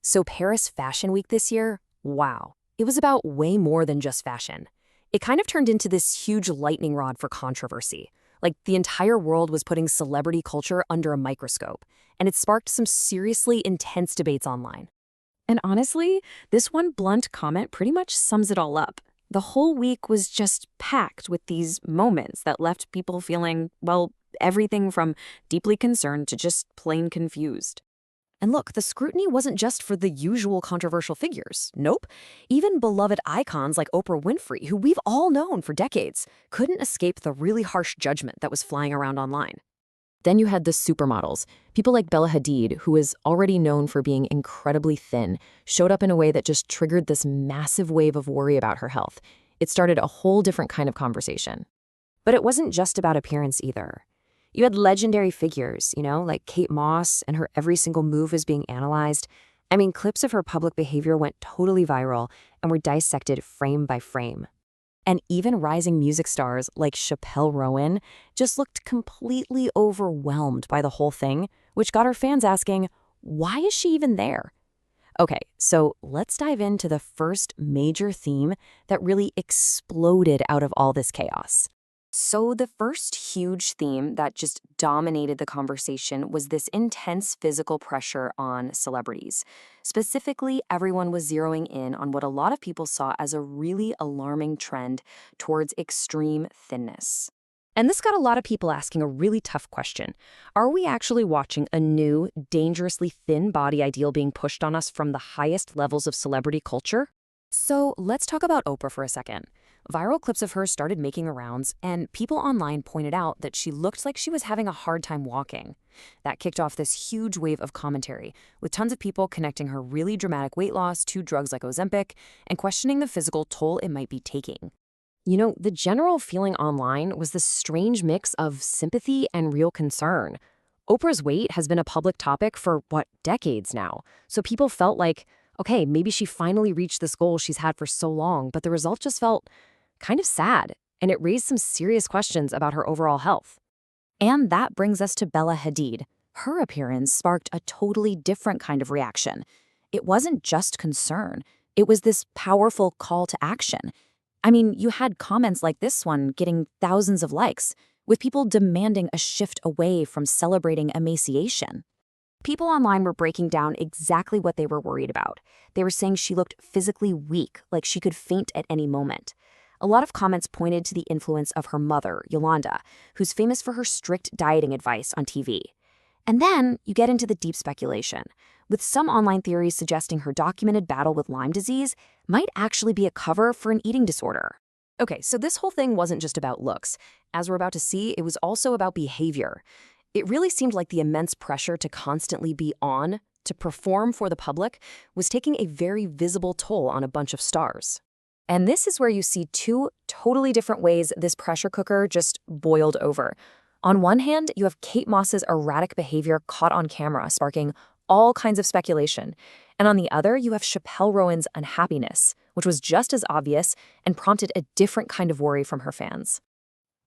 So Paris Fashion Week this year, wow, it was about way more than just fashion. It kind of turned into this huge lightning rod for controversy. Like the entire world was putting celebrity culture under a microscope, and it sparked some seriously intense debates online. And honestly, this one blunt comment pretty much sums it all up. The whole week was just packed with these moments that left people feeling, well, everything from deeply concerned to just plain confused. And look, the scrutiny wasn't just for the usual controversial figures. Nope. Even beloved icons like Oprah Winfrey, who we've all known for decades, couldn't escape the really harsh judgment that was flying around online. Then you had the supermodels. People like Bella Hadid, who is already known for being incredibly thin, showed up in a way that just triggered this massive wave of worry about her health. It started a whole different kind of conversation. But it wasn't just about appearance either. You had legendary figures, like Kate Moss, and her every single move was being analyzed. I mean, clips of her public behavior went totally viral and were dissected frame by frame. And even rising music stars like Chappell Roan just looked completely overwhelmed by the whole thing, which got her fans asking, why is she even there? Okay, so let's dive into the first major theme that really exploded out of all this chaos. So the first huge theme that just dominated the conversation was this intense physical pressure on celebrities. Specifically, everyone was zeroing in on what a lot of people saw as a really alarming trend towards extreme thinness. And this got a lot of people asking a really tough question. Are we actually watching a new, dangerously thin body ideal being pushed on us from the highest levels of celebrity culture? So let's talk about Oprah for a second. Viral clips of her started making the rounds, and people online pointed out that she looked like she was having a hard time walking. That kicked off this huge wave of commentary, with tons of people connecting her really dramatic weight loss to drugs like Ozempic and questioning the physical toll it might be taking. The general feeling online was this strange mix of sympathy and real concern. Oprah's weight has been a public topic for, decades now, so people felt like, okay, maybe she finally reached this goal she's had for so long, but the result just felt kind of sad, and it raised some serious questions about her overall health. And that brings us to Bella Hadid. Her appearance sparked a totally different kind of reaction. It wasn't just concern. It was this powerful call to action. I mean, you had comments like this one getting thousands of likes, with people demanding a shift away from celebrating emaciation. People online were breaking down exactly what they were worried about. They were saying she looked physically weak, like she could faint at any moment. A lot of comments pointed to the influence of her mother, Yolanda, who's famous for her strict dieting advice on TV. And then you get into the deep speculation, with some online theories suggesting her documented battle with Lyme disease might actually be a cover for an eating disorder. Okay, so this whole thing wasn't just about looks. As we're about to see, it was also about behavior. It really seemed like the immense pressure to constantly be on, to perform for the public, was taking a very visible toll on a bunch of stars. And this is where you see two totally different ways this pressure cooker just boiled over. On one hand, you have Kate Moss's erratic behavior caught on camera, sparking all kinds of speculation. And on the other, you have Chappell Roan's unhappiness, which was just as obvious and prompted a different kind of worry from her fans.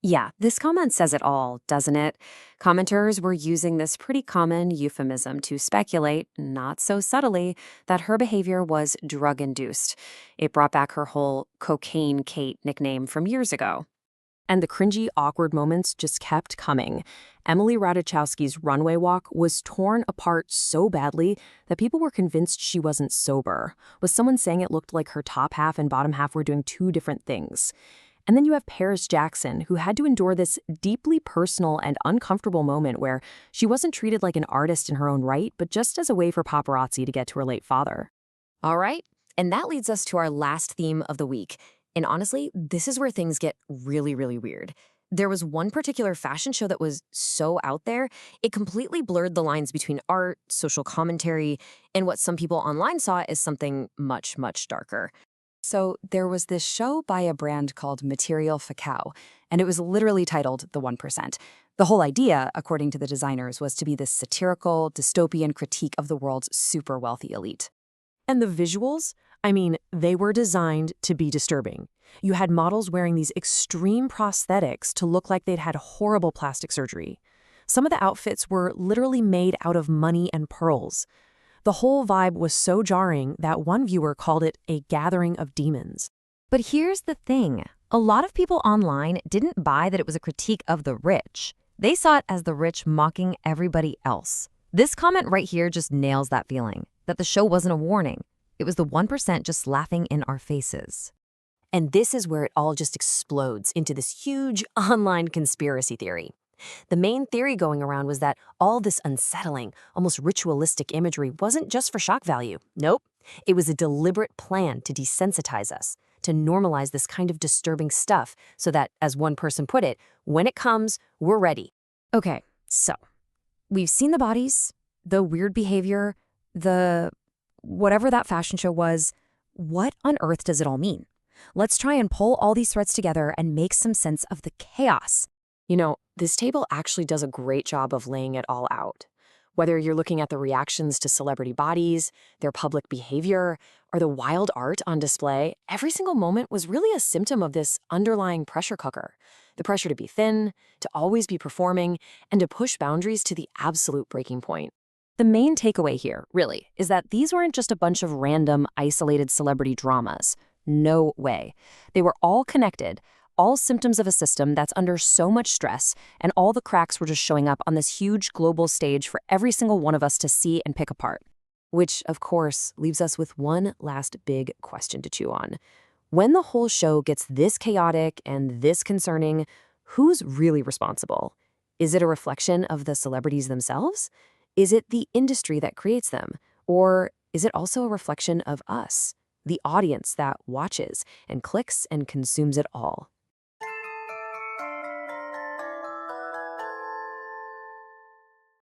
Yeah, this comment says it all, doesn't it? Commenters were using this pretty common euphemism to speculate, not so subtly, that her behavior was drug-induced. It brought back her whole Cocaine Kate nickname from years ago. And the cringy, awkward moments just kept coming. Emily Ratajkowski's runway walk was torn apart so badly that people were convinced she wasn't sober, with someone saying it looked like her top half and bottom half were doing two different things. And then you have Paris Jackson, who had to endure this deeply personal and uncomfortable moment where she wasn't treated like an artist in her own right, but just as a way for paparazzi to get to her late father. All right, and that leads us to our last theme of the week. And honestly, this is where things get really, really weird. There was one particular fashion show that was so out there, it completely blurred the lines between art, social commentary, and what some people online saw as something much, much darker. So there was this show by a brand called Material Fecal, and it was literally titled The 1%. The whole idea, according to the designers, was to be this satirical, dystopian critique of the world's super wealthy elite. And the visuals? I mean, they were designed to be disturbing. You had models wearing these extreme prosthetics to look like they'd had horrible plastic surgery. Some of the outfits were literally made out of money and pearls. The whole vibe was so jarring that one viewer called it a gathering of demons. But here's the thing. A lot of people online didn't buy that it was a critique of the rich. They saw it as the rich mocking everybody else. This comment right here just nails that feeling, that the show wasn't a warning. It was the 1% just laughing in our faces. And this is where it all just explodes into this huge online conspiracy theory. The main theory going around was that all this unsettling, almost ritualistic imagery wasn't just for shock value. Nope. It was a deliberate plan to desensitize us, to normalize this kind of disturbing stuff so that, as one person put it, when it comes, we're ready. Okay, so we've seen the bodies, the weird behavior, the whatever that fashion show was. What on earth does it all mean? Let's try and pull all these threads together and make some sense of the chaos. You know, this table actually does a great job of laying it all out. Whether you're looking at the reactions to celebrity bodies, their public behavior, or the wild art on display, every single moment was really a symptom of this underlying pressure cooker. The pressure to be thin, to always be performing, and to push boundaries to the absolute breaking point. The main takeaway here, really, is that these weren't just a bunch of random, isolated celebrity dramas. No way. They were all connected, all symptoms of a system that's under so much stress, and all the cracks were just showing up on this huge global stage for every single one of us to see and pick apart. Which, of course, leaves us with one last big question to chew on. When the whole show gets this chaotic and this concerning, who's really responsible? Is it a reflection of the celebrities themselves? Is it the industry that creates them? Or is it also a reflection of us, the audience that watches and clicks and consumes it all?